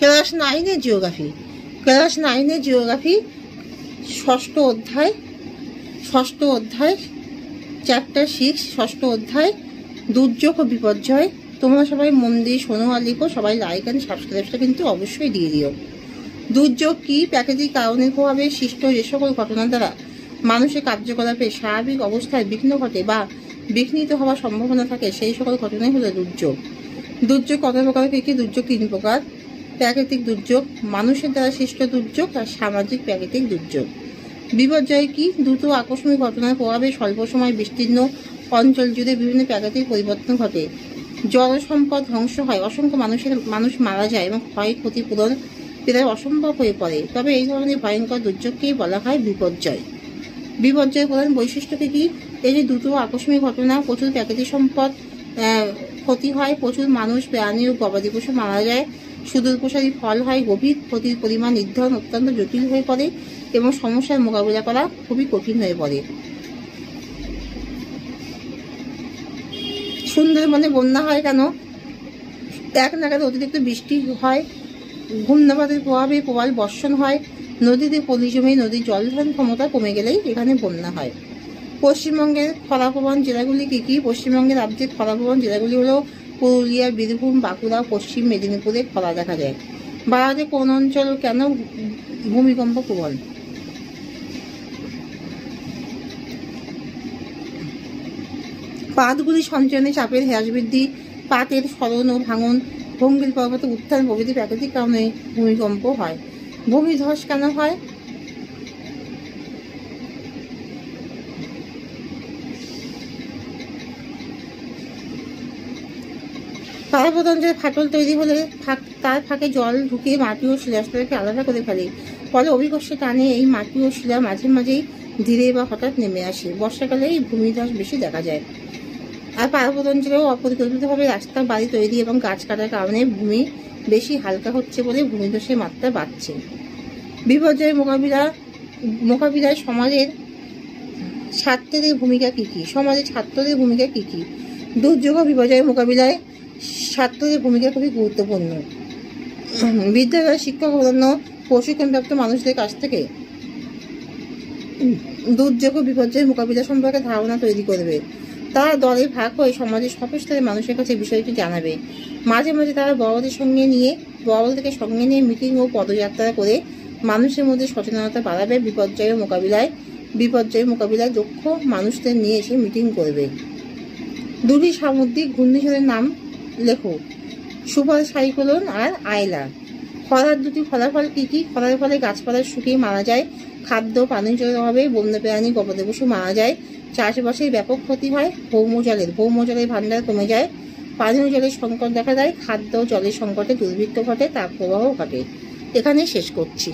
Class 9-এর geography. Class 9-এর geography ষষ্ঠ অধ্যায় চ্যাপ্টার 6 ষষ্ঠ অধ্যায় দুর্যোগ ও বিপর্যয়। তোমরা সবাই মন দিয়ে শোনো আর লিখো। সবাই লাইক অ্যান্ড সাবস্ক্রাইবটা কিন্তু অবশ্যই দিয়ে দিও। দুর্যোগ কি? প্রাকৃতিক কারণের প্রভাবে সৃষ্ট যে সকল ঘটনা দ্বারা মানুষের কার্যকলাপে স্বাভাবিক অবস্থায় বিঘ্ন ঘটে বা বিঘ্নিত হওয়ার সম্ভাবনা থাকে, সেই সকল ঘটনাই হলো দুর্যোগ। দুর্যোগ কত প্রকার? কি দুর্যোগ 3 প্রকার। প্রাকৃতিক দুর্যোগ, মানুষের দ্বারা সৃষ্ট দুর্যোগ, আর সামাজিক প্রাকৃতিক দুর্যোগ। বিপর্যয় কি? দ্রুত আকস্মিক ঘটনার প্রভাবে স্বল্প সময় বিস্তীর্ণ অঞ্চল জুড়ে বিভিন্ন প্রাকৃতিক পরিবর্তন ঘটে। জল সম্পদ ধ্বংস হয়, অসংখ্য মানুষ মারা যায় এবং ক্ষয়ক্ষতি পূরণ প্রায় অসম্ভব হয়ে পড়ে। তবে এই ধরনের ভয়ঙ্কর দুর্যোগকেই বলা হয় বিপর্যয়। বিপর্যয়ের প্রধান বৈশিষ্ট্য কি? এই যে দ্রুত আকস্মিক ঘটনা, প্রচুর প্রাকৃতিক সম্পদ ক্ষতি হয়, প্রচুর মানুষ, প্রাণী ও গবাদি পশু মারা যায়, সুদূরপ্রসারী ফল হয়, গভীর ক্ষতির পরিমাণ নির্ধারণ অত্যন্ত জটিল হয়ে পড়ে এবং সমস্যার মোকাবিলা করা খুবই কঠিন হয়ে পড়ে। সুন্দরবনে বন্যা হয় কেন? এক নাগাদ অতিরিক্ত বৃষ্টি হয়, ঘূর্ণাবাতের প্রভাবে প্রবল বর্ষণ হয়, নদীতে পলি জমে নদীর জলধারণ ক্ষমতা কমে গেলেই এখানে বন্যা হয়। পশ্চিমবঙ্গের খরাপ্রবণ জেলাগুলি কি কি? পশ্চিমবঙ্গের রাজ্যের খরাপ্রবণ জেলাগুলি হলো পুরুলিয়া, বীরভূম, বাঁকুড়া, পশ্চিম মেদিনীপুরে খরা দেখা যায়। ভারতে কোন অঞ্চল কেন ভূমিকম্প প্রবল? পাতগুলি সঞ্চয়নে চাপের হ্রাস বৃদ্ধি, পাতের স্মরণ ও ভাঙন, ভঙ্গিল পর্বত উত্থান প্রভৃতি প্রাকৃতিক কারণে ভূমিকম্প হয়। ভূমিধস কেন হয়? পার্বত্য অঞ্চলে ফাটল তৈরি হলে তার ফাঁকে জল ঢুকে মাটি ও শিলাস্তরকে আলাদা করে ফেলে। ফলে অভিকর্ষে টানে এই মাটি ও শিলা মাঝে মাঝেই ধীরে বা হঠাৎ নেমে আসে। বর্ষাকালে এই ভূমিধস বেশি দেখা যায়। আর পার্বত্য অঞ্চলেও অপরিকল্পিতভাবে রাস্তা, বাড়ি তৈরি এবং গাছ কাটার কারণে ভূমি বেশি হালকা হচ্ছে বলে ভূমিধসের মাত্রা বাড়ছে। বিপর্যয় মোকাবিলায় সমাজের ছাত্রদের ভূমিকা কি কি? সমাজের ছাত্রদের ভূমিকা কি কি? দুর্যোগ ও বিপর্যয় মোকাবিলায় ছাত্রদের ভূমিকা খুবই গুরুত্বপূর্ণ। বিদ্যালয় শিক্ষক অন্যান্য প্রশিক্ষণপ্রাপ্ত মানুষদের কাছ থেকে দুর্যোগ ও বিপর্যয় মোকাবিলা সম্পর্কে ধারণা তৈরি করবে। তারা দলে ভাগ হয়ে সমাজের সব স্তরের মানুষের কাছে বিষয়টি জানাবে। মাঝে মাঝে তারা বড়দেরকে সঙ্গে নিয়ে মিটিং ও পদযাত্রা করে মানুষের মধ্যে সচেতনতা বাড়াবে। বিপর্যয় মোকাবিলায় দক্ষ মানুষদের নিয়ে এসে মিটিং করবে। দুটি সামুদ্রিক ঘূর্ণিঝড়ের নাম লেখো। সুপার সাইক্লোন আর আয়লা। খরার দুটি ফলাফল কি কি? খরার ফলে গাছপালা শুকিয়ে মারা যায়, খাদ্য পানীয় জলের অভাবে বন্যপ্রাণী, গবাদি পশু মারা যায়, চাষবাসের ব্যাপক ক্ষতি হয়, ভৌমজলের ভান্ডার কমে যায়, পানীয় জলের সংকট দেখা দেয়, খাদ্য জলের সংকটে দুর্ভিক্ষ ঘটে, তাপপ্রবাহ ঘটে। এখানে শেষ করছি।